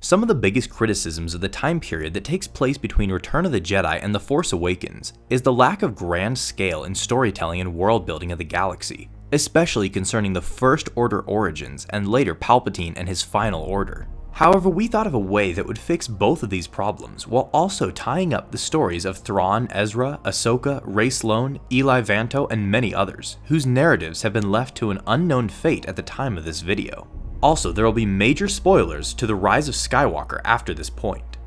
Some of the biggest criticisms of the time period that takes place between Return of the Jedi and The Force Awakens is the lack of grand scale in storytelling and world building of the galaxy, especially concerning the First Order origins and later Palpatine and his final order. However, we thought of a way that would fix both of these problems while also tying up the stories of Thrawn, Ezra, Ahsoka, Rey Sloane, Eli Vanto, and many others, whose narratives have been left to an unknown fate at the time of this video. Also, there will be major spoilers to the Rise of Skywalker after this point.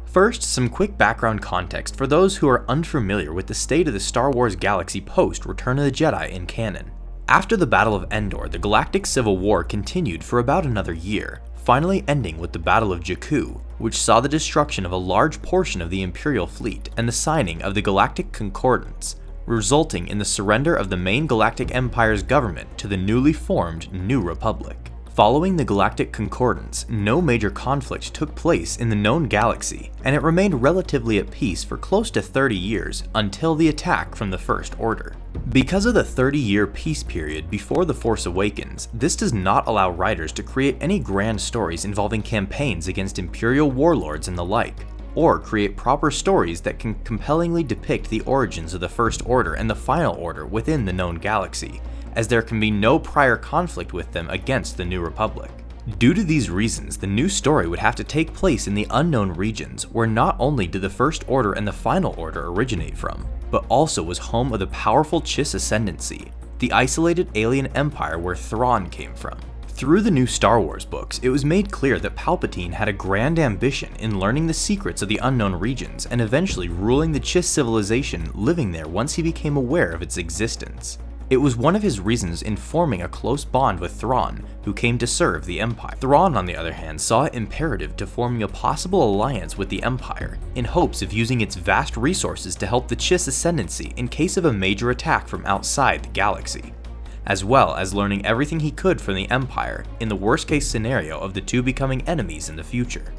First, some quick background context for those who are unfamiliar with the state of the Star Wars galaxy post Return of the Jedi in canon. After the Battle of Endor, the Galactic Civil War continued for about another year, finally ending with the Battle of Jakku, which saw the destruction of a large portion of the Imperial fleet and the signing of the Galactic Concordance, resulting in the surrender of the main Galactic Empire's government to the newly formed New Republic. Following the Galactic Concordance, no major conflict took place in the known galaxy, and it remained relatively at peace for close to 30 years until the attack from the First Order. Because of the 30-year peace period before The Force Awakens, this does not allow writers to create any grand stories involving campaigns against Imperial warlords and the like, or create proper stories that can compellingly depict the origins of the First Order and the Final Order within the known galaxy, as there can be no prior conflict with them against the New Republic. Due to these reasons, the new story would have to take place in the unknown regions, where not only did the First Order and the Final Order originate from, but also was home of the powerful Chiss Ascendancy, the isolated alien empire where Thrawn came from. Through the new Star Wars books, it was made clear that Palpatine had a grand ambition in learning the secrets of the unknown regions and eventually ruling the Chiss civilization living there once he became aware of its existence. It was one of his reasons in forming a close bond with Thrawn, who came to serve the Empire. Thrawn, on the other hand, saw it imperative to forming a possible alliance with the Empire, in hopes of using its vast resources to help the Chiss Ascendancy in case of a major attack from outside the galaxy, as well as learning everything he could from the Empire in the worst-case scenario of the two becoming enemies in the future.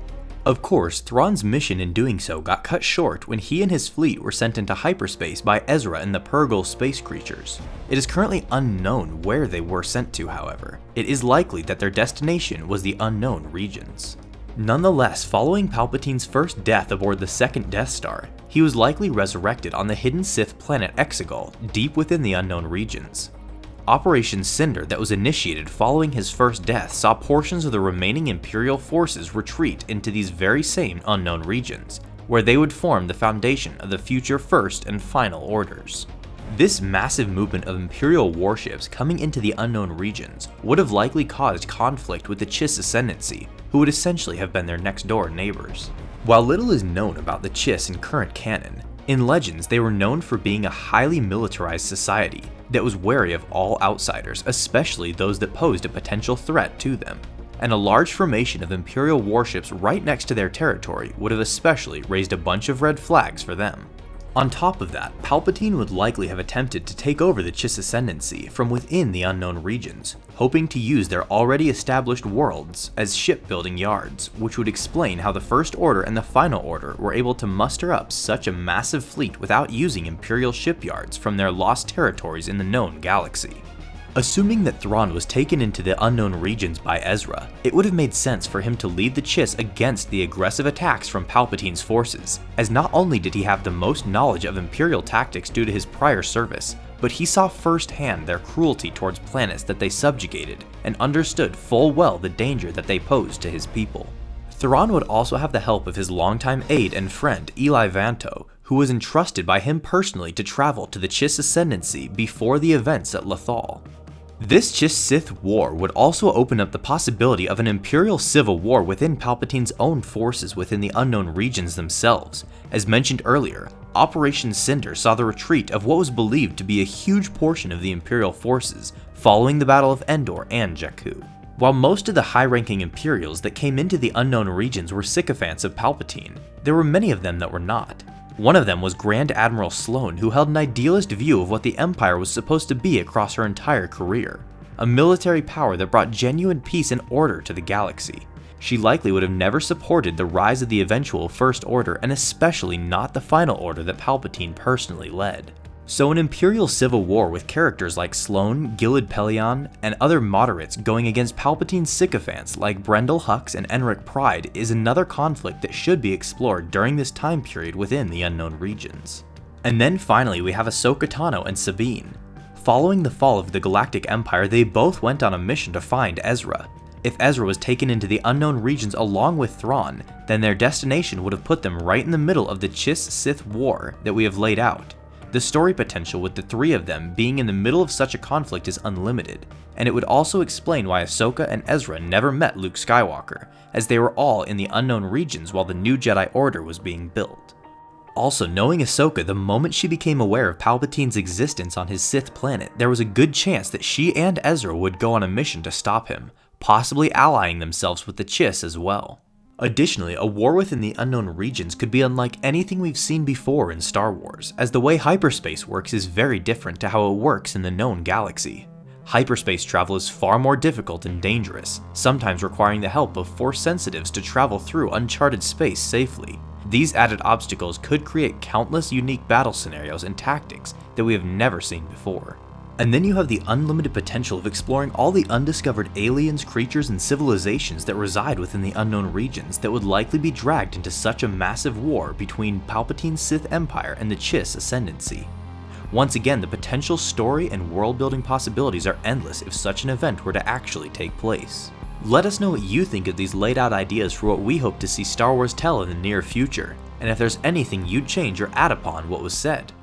Of course, Thrawn's mission in doing so got cut short when he and his fleet were sent into hyperspace by Ezra and the Purrgil space creatures. It is currently unknown where they were sent to, however. It is likely that their destination was the unknown regions. Nonetheless, following Palpatine's first death aboard the second Death Star, he was likely resurrected on the hidden Sith planet Exegol, deep within the unknown regions. Operation Cinder that was initiated following his first death saw portions of the remaining Imperial forces retreat into these very same unknown regions, where they would form the foundation of the future First and Final Orders. This massive movement of Imperial warships coming into the unknown regions would have likely caused conflict with the Chiss Ascendancy, who would essentially have been their next door neighbors. While little is known about the Chiss in current canon, in Legends they were known for being a highly militarized society that was wary of all outsiders, especially those that posed a potential threat to them, and a large formation of Imperial warships right next to their territory would have especially raised a bunch of red flags for them. On top of that, Palpatine would likely have attempted to take over the Chiss Ascendancy from within the unknown regions, hoping to use their already established worlds as shipbuilding yards, which would explain how the First Order and the Final Order were able to muster up such a massive fleet without using Imperial shipyards from their lost territories in the known galaxy. Assuming that Thrawn was taken into the unknown regions by Ezra, it would have made sense for him to lead the Chiss against the aggressive attacks from Palpatine's forces, as not only did he have the most knowledge of Imperial tactics due to his prior service, but he saw firsthand their cruelty towards planets that they subjugated, and understood full well the danger that they posed to his people. Thrawn would also have the help of his longtime aide and friend Eli Vanto, who was entrusted by him personally to travel to the Chiss Ascendancy before the events at Lothal. This Chiss-Sith war would also open up the possibility of an Imperial civil war within Palpatine's own forces within the unknown regions themselves. As mentioned earlier, Operation Cinder saw the retreat of what was believed to be a huge portion of the Imperial forces following the Battle of Endor and Jakku. While most of the high-ranking Imperials that came into the unknown regions were sycophants of Palpatine, there were many of them that were not. One of them was Grand Admiral Sloane, who held an idealist view of what the Empire was supposed to be across her entire career, a military power that brought genuine peace and order to the galaxy. She likely would have never supported the rise of the eventual First Order, and especially not the Final Order that Palpatine personally led. So an Imperial civil war with characters like Sloane, Gilad Pellaeon, and other moderates going against Palpatine's sycophants like Brendol Hux and Enric Pride is another conflict that should be explored during this time period within the Unknown Regions. And then finally we have Ahsoka Tano and Sabine. Following the fall of the Galactic Empire, they both went on a mission to find Ezra. If Ezra was taken into the Unknown Regions along with Thrawn, then their destination would have put them right in the middle of the Chiss-Sith war that we have laid out. The story potential with the three of them being in the middle of such a conflict is unlimited, and it would also explain why Ahsoka and Ezra never met Luke Skywalker, as they were all in the Unknown Regions while the new Jedi Order was being built. Also, knowing Ahsoka the moment she became aware of Palpatine's existence on his Sith planet, there was a good chance that she and Ezra would go on a mission to stop him, possibly allying themselves with the Chiss as well. Additionally, a war within the Unknown Regions could be unlike anything we've seen before in Star Wars, as the way hyperspace works is very different to how it works in the known galaxy. Hyperspace travel is far more difficult and dangerous, sometimes requiring the help of Force sensitives to travel through uncharted space safely. These added obstacles could create countless unique battle scenarios and tactics that we have never seen before. And then you have the unlimited potential of exploring all the undiscovered aliens, creatures, and civilizations that reside within the Unknown Regions that would likely be dragged into such a massive war between Palpatine's Sith Empire and the Chiss Ascendancy. Once again, the potential story and world-building possibilities are endless if such an event were to actually take place. Let us know what you think of these laid out ideas for what we hope to see Star Wars tell in the near future, and if there's anything you'd change or add upon what was said.